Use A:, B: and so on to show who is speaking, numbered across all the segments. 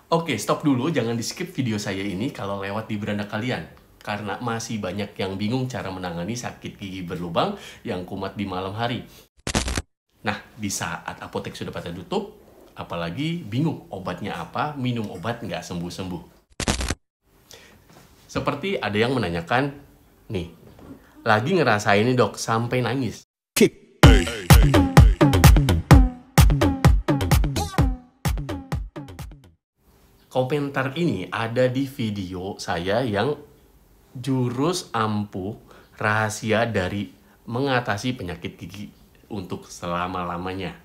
A: Oke, stop dulu, jangan di-skip video saya ini kalau lewat di beranda kalian. Karena masih banyak yang bingung cara menangani sakit gigi berlubang yang kumat di malam hari. Nah, di saat apotek sudah pada tutup, apalagi bingung obatnya apa, minum obat nggak sembuh-sembuh. Seperti ada yang menanyakan, nih, lagi ngerasain nih dok, sampai nangis. Komentar ini ada di video saya yang jurus ampuh rahasia dari mengatasi penyakit gigi untuk selama-lamanya.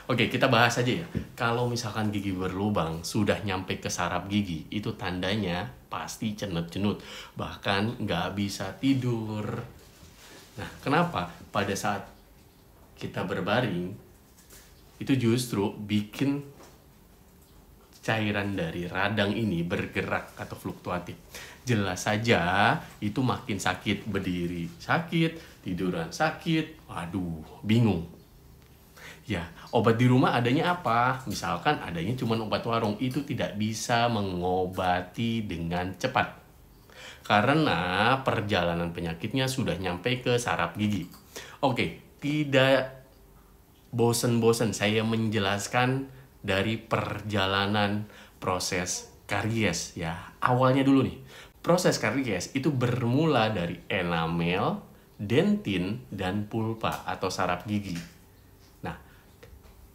A: Oke, kita bahas aja ya. Kalau misalkan gigi berlubang sudah nyampe ke saraf gigi, itu tandanya pasti cenut-cenut, bahkan nggak bisa tidur. Nah, kenapa? Pada saat kita berbaring, itu justru bikin cairan dari radang ini bergerak atau fluktuatif. Jelas saja itu makin sakit, berdiri sakit, tiduran sakit, waduh, bingung. Ya, obat di rumah adanya apa? Misalkan adanya cuma obat warung, itu tidak bisa mengobati dengan cepat. Karena perjalanan penyakitnya sudah nyampe ke saraf gigi. Oke, tidak bosen-bosen saya menjelaskan dari perjalanan proses karies ya. Awalnya dulu nih, proses karies itu bermula dari enamel, dentin, dan pulpa atau saraf gigi. Nah,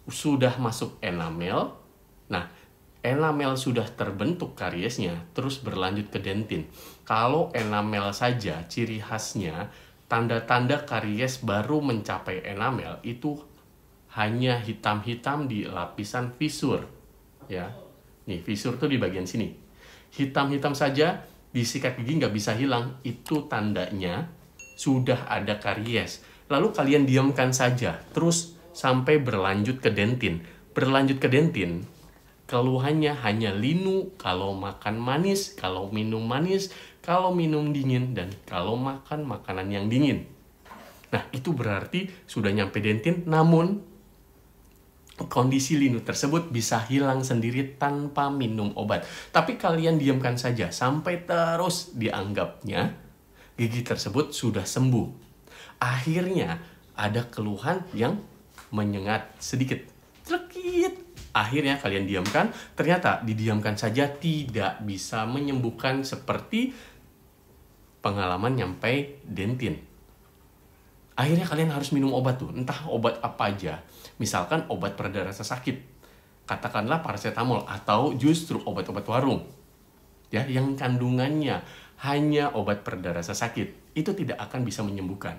A: sudah masuk enamel, nah enamel sudah terbentuk kariesnya, terus berlanjut ke dentin. Kalau enamel saja, ciri khasnya, tanda-tanda karies baru mencapai enamel itu hanya hitam-hitam di lapisan fisur. Ya, nih fisur tuh di bagian sini. Hitam-hitam saja, di sikat gigi nggak bisa hilang, itu tandanya sudah ada karies. Lalu kalian diamkan saja, terus sampai berlanjut ke dentin. Berlanjut ke dentin, keluhannya hanya linu kalau makan manis, kalau minum manis, kalau minum dingin, dan kalau makan makanan yang dingin. Nah, itu berarti sudah nyampe dentin, namun kondisi linu tersebut bisa hilang sendiri tanpa minum obat. Tapi kalian diamkan saja sampai terus dianggapnya gigi tersebut sudah sembuh. Akhirnya ada keluhan yang menyengat sedikit. Cekit. Akhirnya kalian diamkan, ternyata didiamkan saja tidak bisa menyembuhkan seperti pengalaman nyampe dentin. Akhirnya kalian harus minum obat tuh, entah obat apa aja. Misalkan obat pereda rasa sakit, katakanlah paracetamol atau justru obat-obat warung. Ya, yang kandungannya hanya obat pereda rasa sakit, itu tidak akan bisa menyembuhkan.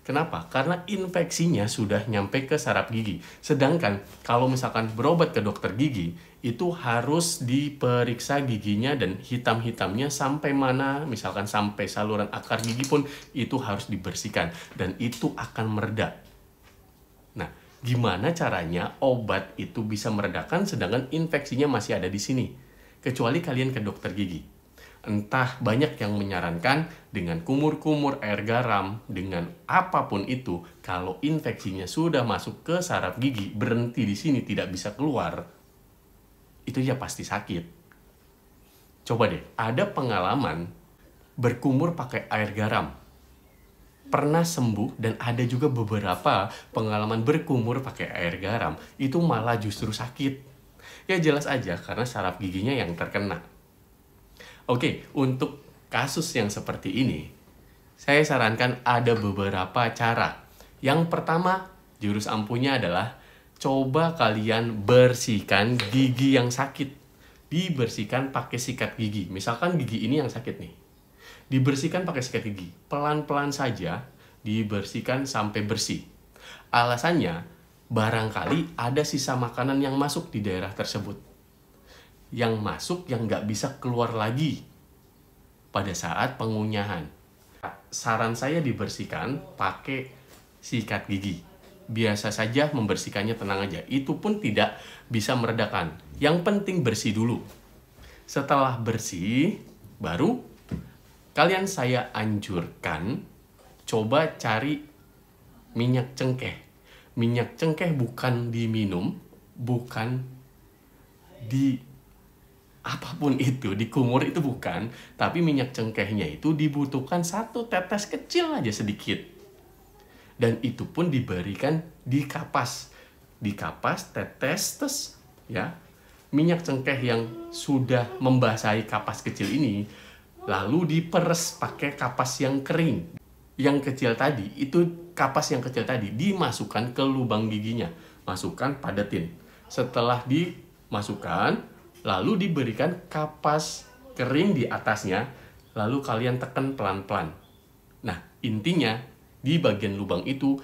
A: Kenapa? Karena infeksinya sudah nyampe ke saraf gigi. Sedangkan kalau misalkan berobat ke dokter gigi, itu harus diperiksa giginya dan hitam-hitamnya sampai mana, misalkan sampai saluran akar gigi pun itu harus dibersihkan. Dan itu akan mereda. Nah, gimana caranya obat itu bisa meredakan sedangkan infeksinya masih ada di sini? Kecuali kalian ke dokter gigi. Entah banyak yang menyarankan dengan kumur-kumur air garam, dengan apapun itu, kalau infeksinya sudah masuk ke saraf gigi, berhenti di sini, tidak bisa keluar, itu ya pasti sakit. Coba deh, ada pengalaman berkumur pakai air garam, pernah sembuh, dan ada juga beberapa pengalaman berkumur pakai air garam, itu malah justru sakit. Ya jelas aja, karena saraf giginya yang terkena. Oke, untuk kasus yang seperti ini, saya sarankan ada beberapa cara. Yang pertama, jurus ampuhnya adalah coba kalian bersihkan gigi yang sakit. Dibersihkan pakai sikat gigi. Misalkan gigi ini yang sakit nih. Dibersihkan pakai sikat gigi. Pelan-pelan saja dibersihkan sampai bersih. Alasannya, barangkali ada sisa makanan yang masuk di daerah tersebut. Yang masuk yang nggak bisa keluar lagi pada saat pengunyahan. Saran saya dibersihkan pakai sikat gigi. Biasa saja membersihkannya, tenang aja. Itu pun tidak bisa meredakan. Yang penting bersih dulu. Setelah bersih, baru kalian saya anjurkan coba cari minyak cengkeh. Minyak cengkeh bukan diminum, bukan di apapun itu, dikumur itu bukan, tapi minyak cengkehnya itu dibutuhkan 1 tetes kecil aja sedikit. Dan itu pun diberikan di kapas. Di kapas, tetes, ya. Minyak cengkeh yang sudah membasahi kapas kecil ini, lalu diperes pakai kapas yang kering. Yang kecil tadi, itu kapas yang kecil tadi dimasukkan ke lubang giginya. Masukkan, padatin. Setelah dimasukkan, lalu diberikan kapas kering di atasnya, lalu kalian tekan pelan-pelan. Nah, intinya di bagian lubang itu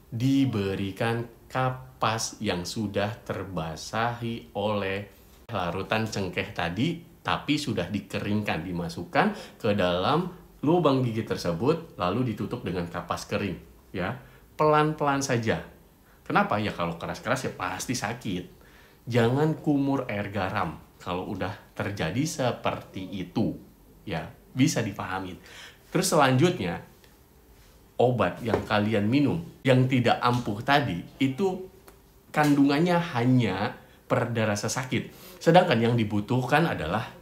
A: diberikan kapas yang sudah terbasahi oleh larutan cengkeh tadi, tapi sudah dikeringkan, dimasukkan ke dalam lubang gigi tersebut, lalu ditutup dengan kapas kering, ya. Pelan-pelan saja. Kenapa? Ya kalau keras-keras ya pasti sakit. Jangan kumur air garam kalau udah terjadi seperti itu, ya. Bisa dipahami. Terus selanjutnya, obat yang kalian minum yang tidak ampuh tadi itu kandungannya hanya pereda rasa sakit. Sedangkan yang dibutuhkan adalah,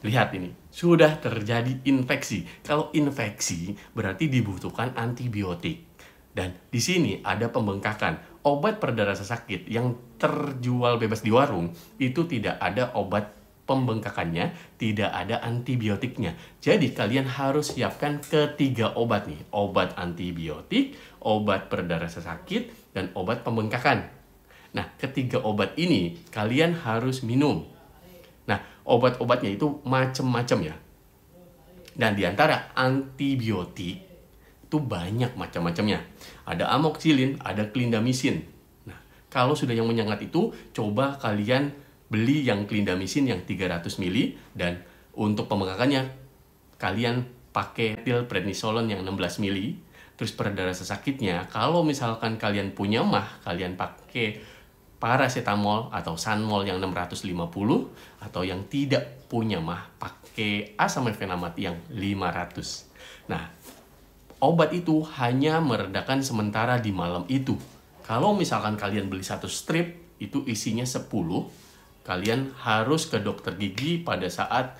A: lihat ini, sudah terjadi infeksi. Kalau infeksi berarti dibutuhkan antibiotik. Dan di sini ada pembengkakan. Obat pereda rasa sakit yang terjual bebas di warung itu tidak ada obat pembengkakannya, tidak ada antibiotiknya. Jadi kalian harus siapkan ketiga obat nih. Obat antibiotik, obat pereda rasa sakit, dan obat pembengkakan. Nah, ketiga obat ini kalian harus minum. Nah, obat-obatnya itu macam-macam ya. Dan diantara antibiotik itu banyak macam-macamnya. Ada amoxicillin, ada clindamycin. Nah, kalau sudah yang menyengat itu, coba kalian beli yang clindamycin yang 300 ml, dan untuk pembengkakannya kalian pakai pil prednisolon yang 16 ml. Terus pereda rasa sakitnya, kalau misalkan kalian punya kalian pakai paracetamol atau sanmol yang 650, atau yang tidak punya pakai asam mefenamat yang 500. Nah, obat itu hanya meredakan sementara di malam itu. Kalau misalkan kalian beli 1 strip, itu isinya 10, kalian harus ke dokter gigi pada saat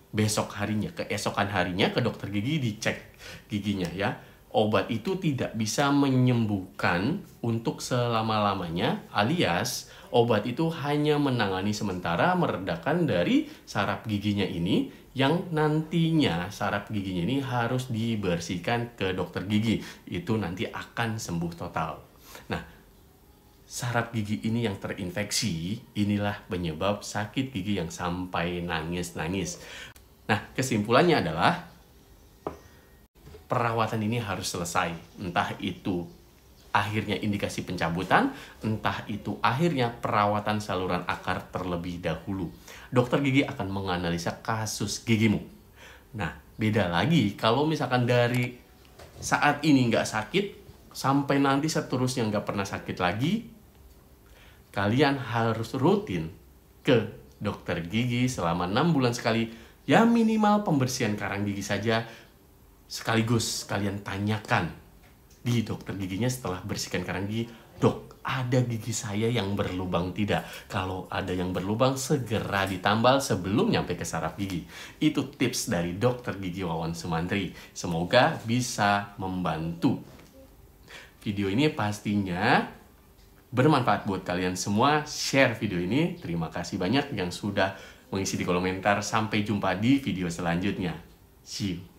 A: keesokan harinya ke dokter gigi dicek giginya ya. Obat itu tidak bisa menyembuhkan untuk selama-lamanya, alias obat itu hanya menangani sementara, meredakan dari saraf giginya ini, yang nantinya saraf giginya ini harus dibersihkan ke dokter gigi. Itu nanti akan sembuh total. Nah, saraf gigi ini yang terinfeksi, inilah penyebab sakit gigi yang sampai nangis-nangis. Nah, kesimpulannya adalah perawatan ini harus selesai. Entah itu akhirnya indikasi pencabutan, entah itu akhirnya perawatan saluran akar terlebih dahulu. Dokter gigi akan menganalisa kasus gigimu. Nah, beda lagi kalau misalkan dari saat ini nggak sakit, sampai nanti seterusnya nggak pernah sakit lagi, kalian harus rutin ke dokter gigi selama 6 bulan sekali. Ya minimal pembersihan karang gigi saja. Sekaligus kalian tanyakan di dokter giginya setelah bersihkan karang gigi, "Dok, ada gigi saya yang berlubang tidak?" Kalau ada yang berlubang, segera ditambal sebelum nyampe ke saraf gigi. Itu tips dari dokter gigi Wawan Sumantri. Semoga bisa membantu. Video ini pastinya bermanfaat buat kalian semua. Share video ini. Terima kasih banyak yang sudah mengisi di kolom komentar. Sampai jumpa di video selanjutnya. See you.